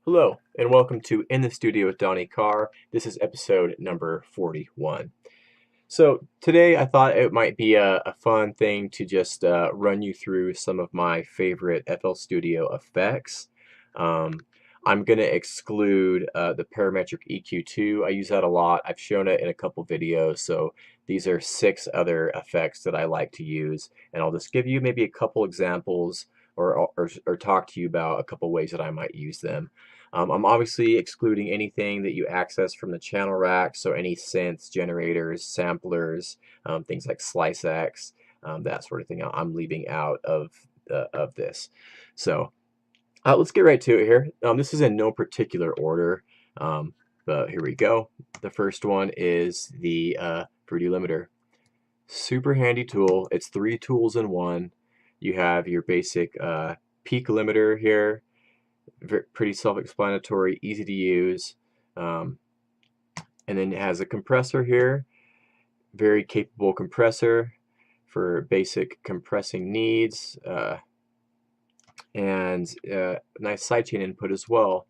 Hello, and welcome to In the Studio with Donny Carr. This is episode number 41. So today I thought it might be a fun thing to just run you through some of my favorite FL Studio effects. Um, I'm going to exclude the parametric EQ2. I use that a lot. I've shown it in a couple videos, so these are 6 other effects that I like to use, and I'll just give you maybe a couple examples or talk to you about a couple ways that I might use them. I'm obviously excluding anything that you access from the channel rack, so any synths, generators, samplers, things like SliceX, that sort of thing. I'm leaving out of this. So let's get right to it here. This is in no particular order, but here we go. The first one is the Fruity Limiter. Super handy tool. It's 3 tools in one. You have your basic peak limiter here. Pretty self-explanatory, easy to use. And then it has a compressor here. Very capable compressor for basic compressing needs. And nice sidechain input as well.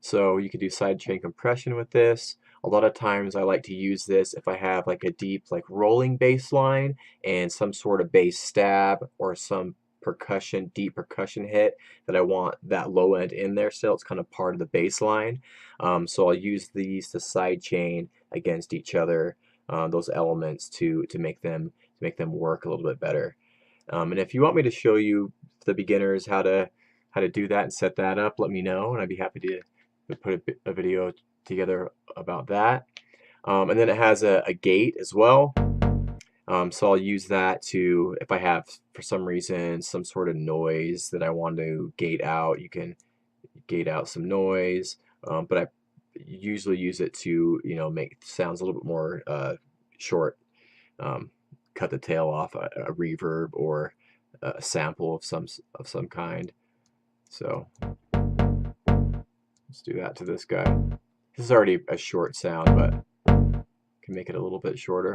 So you can do sidechain compression with this. A lot of times I like to use this if I have like a deep rolling bass line and some sort of bass stab or some deep percussion hit that I want that low end in there still. It's kind of part of the bass line. So I'll use these to sidechain against each other, those elements to make them work a little bit better. And if you want me to show you the beginners how to do that and set that up, let me know, and I'd be happy to put a video together about that. And then it has a gate as well. So I'll use that to, if I have for some reason some sort of noise that I want to gate out, you can gate out some noise. But I usually use it to make sounds a little bit more short. Cut the tail off a reverb or a sample of some kind. So let's do that to this guy. This is already a short sound, but can make it a little bit shorter.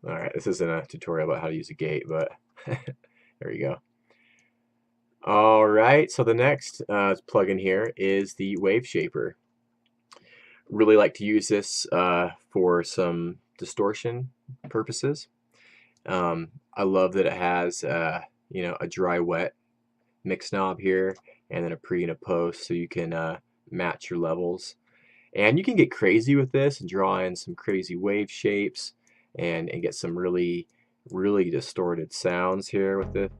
Alright, this isn't a tutorial about how to use a gate, but there you go. Alright, so the next plugin here is the Wave Shaper. Really like to use this for some distortion purposes. I love that it has a dry wet mix knob here and then a pre and a post, so you can match your levels. And you can get crazy with this and draw in some crazy wave shapes and get some really distorted sounds here with it.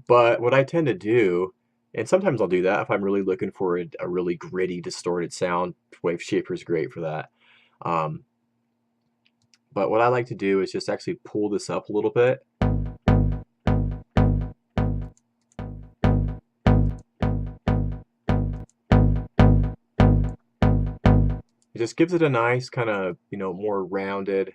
But what I tend to do, and sometimes I'll do that if I'm really looking for a really gritty, distorted sound, Wave Shaper is great for that. But what I like to do is just actually pull this up a little bit. It just gives it a nice kind of, more rounded,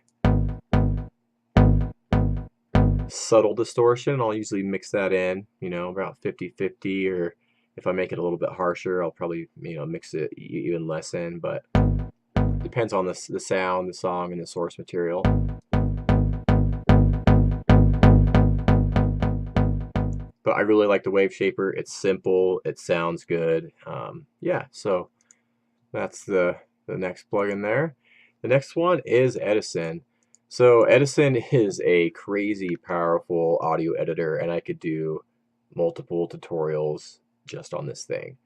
subtle distortion. I'll usually mix that in, about 50-50, or if I make it a little bit harsher, I'll probably, mix it even less in, but depends on the sound, the song, and the source material. But I really like the Wave Shaper. It's simple, it sounds good. Yeah, so that's the next plugin there. The next one is Edison. So Edison is a crazy powerful audio editor, and I could do multiple tutorials just on this thing.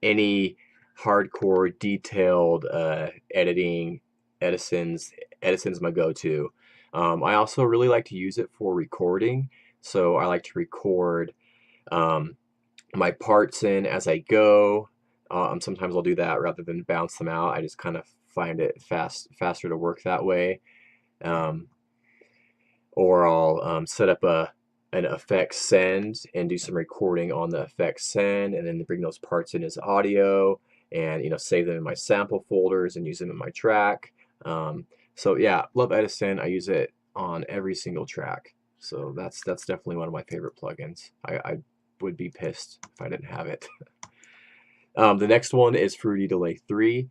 Any hardcore detailed editing, Edison's my go-to. I also really like to use it for recording. So I like to record my parts in as I go. Sometimes I'll do that rather than bounce them out. I just kind of find it faster to work that way. Or I'll set up an effects send and do some recording on the effects send, and then bring those parts in as audio, and save them in my sample folders and use them in my track. So yeah, love Edison. I use it on every single track. So that's definitely one of my favorite plugins. I would be pissed if I didn't have it. The next one is Fruity Delay 3.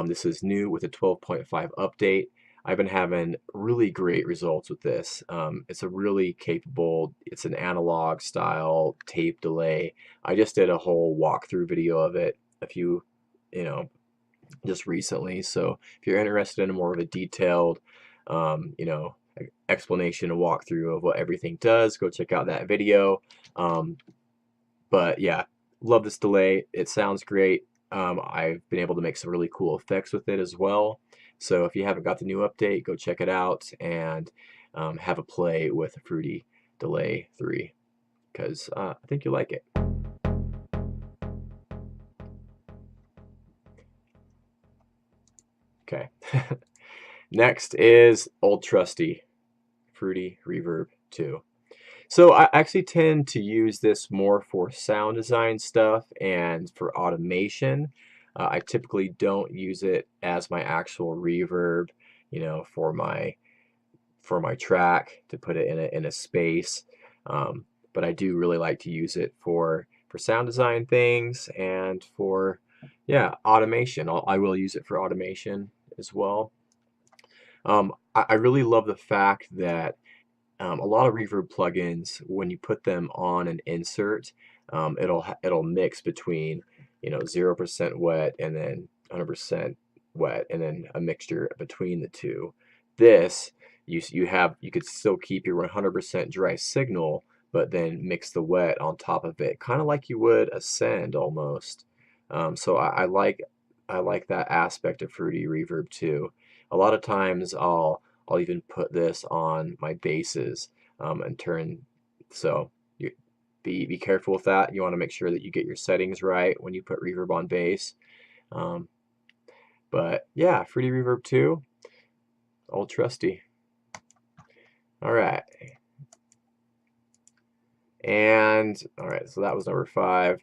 This is new with a 12.5 update. I've been having really great results with this. It's a really capable, it's an analog style tape delay. I just did a whole walkthrough video of it a few, just recently. So if you're interested in more of a detailed, explanation and walkthrough of what everything does, go check out that video. But yeah, love this delay. It sounds great. I've been able to make some really cool effects with it as well. So if you haven't got the new update, go check it out and have a play with Fruity Delay 3, because I think you'll like it. Okay. Next is old trusty Fruity Reverb 2. So I actually tend to use this more for sound design stuff and for automation. I typically don't use it as my actual reverb, for my track to put it in a space. But I do really like to use it for sound design things and for automation. I will use it for automation as well. I really love the fact that a lot of reverb plugins, when you put them on an insert, it'll mix between 0% wet and then 100% wet, and then a mixture between the two. This you could still keep your 100% dry signal, but then mix the wet on top of it, kind of like you would a send almost. So I like that aspect of Fruity Reverb too. A lot of times I'll even put this on my basses and turn. So you be careful with that. You want to make sure that you get your settings right when you put reverb on bass. But yeah, Fruity Reverb 2, old trusty. All right. So that was number 5.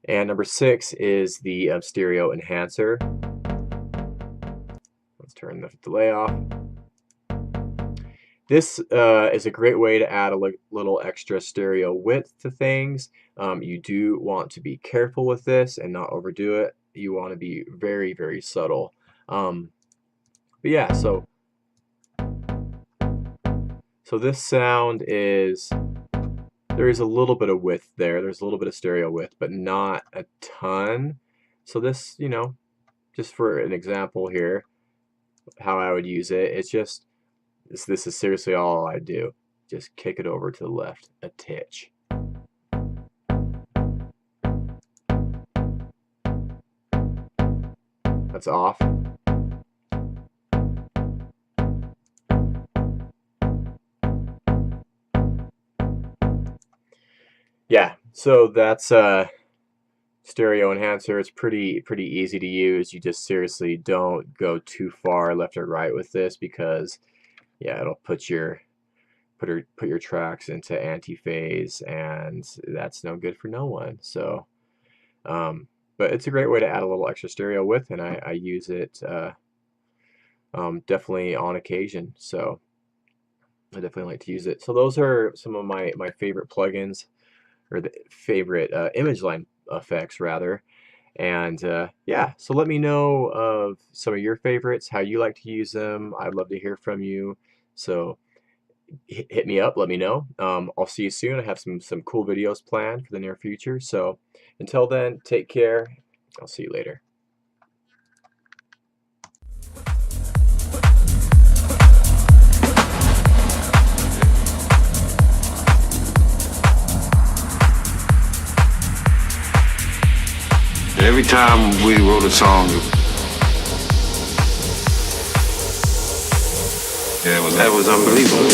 And number 6 is the stereo enhancer. Let's turn the delay off. This is a great way to add a little extra stereo width to things. You do want to be careful with this and not overdo it. You want to be very, very subtle. But yeah, so this sound is, there is a little bit of width there. There's a little bit of stereo width, but not a ton. So this, just for an example here, how I would use it, it's just, this is seriously all I do. Just kick it over to the left a titch. That's off. Yeah, so that's stereo enhancer. It's pretty easy to use. You just seriously don't go too far left or right with this, because it'll put your tracks into anti-phase, and that's no good for no one. So but it's a great way to add a little extra stereo width, and I use it definitely on occasion. So I definitely like to use it. So those are some of my favorite plugins, or the favorite image line effects rather. And yeah, so let me know of some of your favorites, how you like to use them. I'd love to hear from you. So hit me up, let me know. I'll see you soon. I have some cool videos planned for the near future. So until then, take care. I'll see you later. Every time we wrote a song, that was unbelievable.